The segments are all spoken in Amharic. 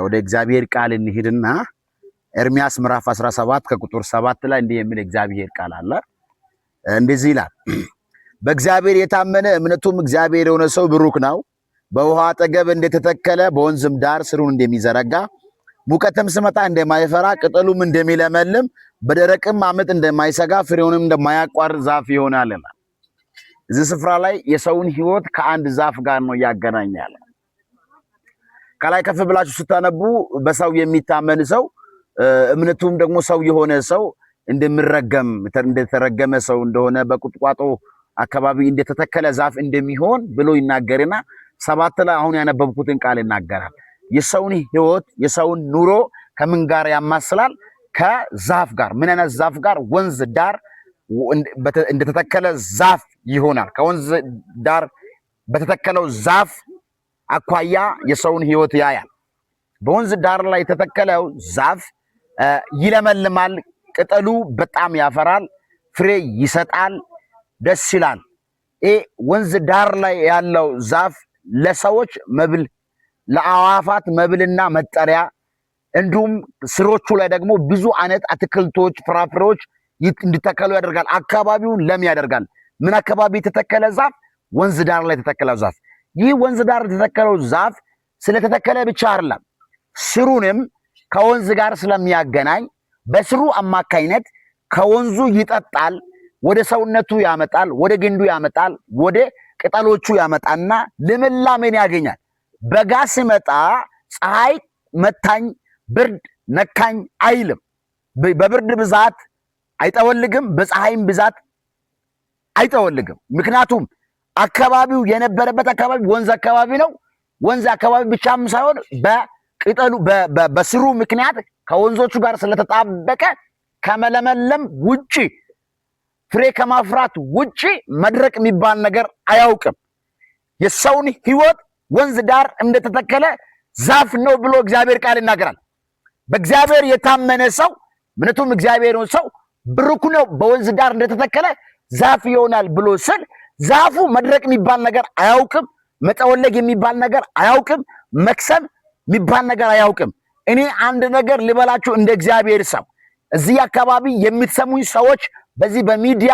ወደ እግዚአብሔር ቃል እንሂድና ኤርምያስ ምዕራፍ 17 ከቁጥር 7 ላይ እንዲህ የሚል እግዚአብሔር ቃል አለ። እንደዚህ ይላል፣ በእግዚአብሔር የታመነ እምነቱም እግዚአብሔር የሆነ ሰው ብሩክ ነው። በውሃ አጠገብ እንደተተከለ በወንዝም ዳር ስሩን እንደሚዘረጋ ሙቀትም ስመጣ እንደማይፈራ ቅጠሉም እንደሚለመልም በደረቅም ዓመት እንደማይሰጋ ፍሬውንም እንደማያቋርጥ ዛፍ ይሆናል ይላል። እዚህ ስፍራ ላይ የሰውን ሕይወት ከአንድ ዛፍ ጋር ነው ያገናኛል። ከላይ ከፍ ብላችሁ ስታነቡ በሰው የሚታመን ሰው እምነቱም ደግሞ ሰው የሆነ ሰው እንደተረገመ ሰው እንደሆነ በቁጥቋጦ አካባቢ እንደተተከለ ዛፍ እንደሚሆን ብሎ ይናገርና 7 ላይ አሁን ያነበብኩትን ቃል ይናገራል። የሰውን ሕይወት የሰውን ኑሮ ከምን ጋር ያማስላል? ከዛፍ ጋር። ምን አይነት ዛፍ ጋር? ወንዝ ዳር እንደተተከለ ዛፍ ይሆናል። ከወንዝ ዳር በተተከለው ዛፍ አኳያ የሰውን ሕይወት ያያል። በወንዝ ዳር ላይ የተተከለው ዛፍ ይለመልማል፣ ቅጠሉ በጣም ያፈራል፣ ፍሬ ይሰጣል፣ ደስ ይላል። ወንዝ ዳር ላይ ያለው ዛፍ ለሰዎች መብል፣ ለአዋፋት መብልና መጠሪያ እንዲሁም ስሮቹ ላይ ደግሞ ብዙ አይነት አትክልቶች፣ ፍራፍሬዎች እንዲተከሉ ያደርጋል። አካባቢውን ለም ያደርጋል። ምን አካባቢ የተተከለ ዛፍ? ወንዝ ዳር ላይ የተተከለው ዛፍ። ይህ ወንዝ ዳር የተተከለው ዛፍ ስለተተከለ ብቻ አይደለም፣ ስሩንም ከወንዝ ጋር ስለሚያገናኝ በስሩ አማካይነት ከወንዙ ይጠጣል፣ ወደ ሰውነቱ ያመጣል፣ ወደ ግንዱ ያመጣል፣ ወደ ቅጠሎቹ ያመጣና ልምላሜን ያገኛል። በጋ ሲመጣ ፀሐይ መታኝ፣ ብርድ ነካኝ አይልም። በብርድ ብዛት አይጠወልግም፣ በፀሐይም ብዛት አይጠወልግም። ምክንያቱም አካባቢው የነበረበት አካባቢ ወንዝ አካባቢ ነው። ወንዝ አካባቢ ብቻም ሳይሆን በቅጠሉ በስሩ ምክንያት ከወንዞቹ ጋር ስለተጣበቀ ከመለመለም ውጪ ፍሬ ከማፍራት ውጪ መድረቅ የሚባል ነገር አያውቅም። የሰውን ሕይወት ወንዝ ዳር እንደተተከለ ዛፍ ነው ብሎ እግዚአብሔር ቃል ይናገራል። በእግዚአብሔር የታመነ ሰው እምነቱም እግዚአብሔር ነው ሰው ብሩክ ነው፣ በወንዝ ዳር እንደተተከለ ዛፍ ይሆናል ብሎ ስል ዛፉ መድረቅ የሚባል ነገር አያውቅም። መጠወለግ የሚባል ነገር አያውቅም። መክሰም የሚባል ነገር አያውቅም። እኔ አንድ ነገር ልበላችሁ፣ እንደ እግዚአብሔር ሰው እዚህ አካባቢ የምትሰሙኝ ሰዎች፣ በዚህ በሚዲያ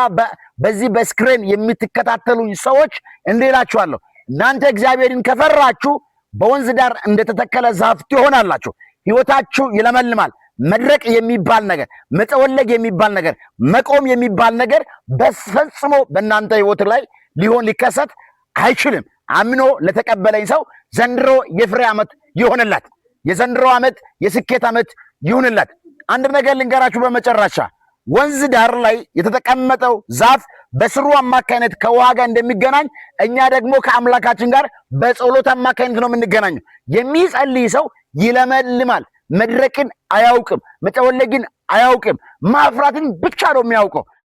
በዚህ በስክሪን የምትከታተሉኝ ሰዎች እንዴላችኋለሁ፣ እናንተ እግዚአብሔርን ከፈራችሁ በወንዝ ዳር እንደተተከለ ዛፍ ትሆናላችሁ። ሕይወታችሁ ይለመልማል። መድረቅ የሚባል ነገር፣ መጠወለግ የሚባል ነገር፣ መቆም የሚባል ነገር በፈጽሞ በእናንተ ሕይወት ላይ ሊከሰት አይችልም። አምኖ ለተቀበለኝ ሰው ዘንድሮ የፍሬ ዓመት ይሆንላት። የዘንድሮ ዓመት የስኬት ዓመት ይሁንላት። አንድ ነገር ልንገራችሁ በመጨረሻ ወንዝ ዳር ላይ የተቀመጠው ዛፍ በስሩ አማካይነት ከውሃ ጋር እንደሚገናኝ እኛ ደግሞ ከአምላካችን ጋር በጸሎት አማካይነት ነው የምንገናኘው። የሚጸልይ ሰው ይለመልማል። መድረቅን አያውቅም፣ መጠወለግን አያውቅም፣ ማፍራትን ብቻ ነው የሚያውቀው።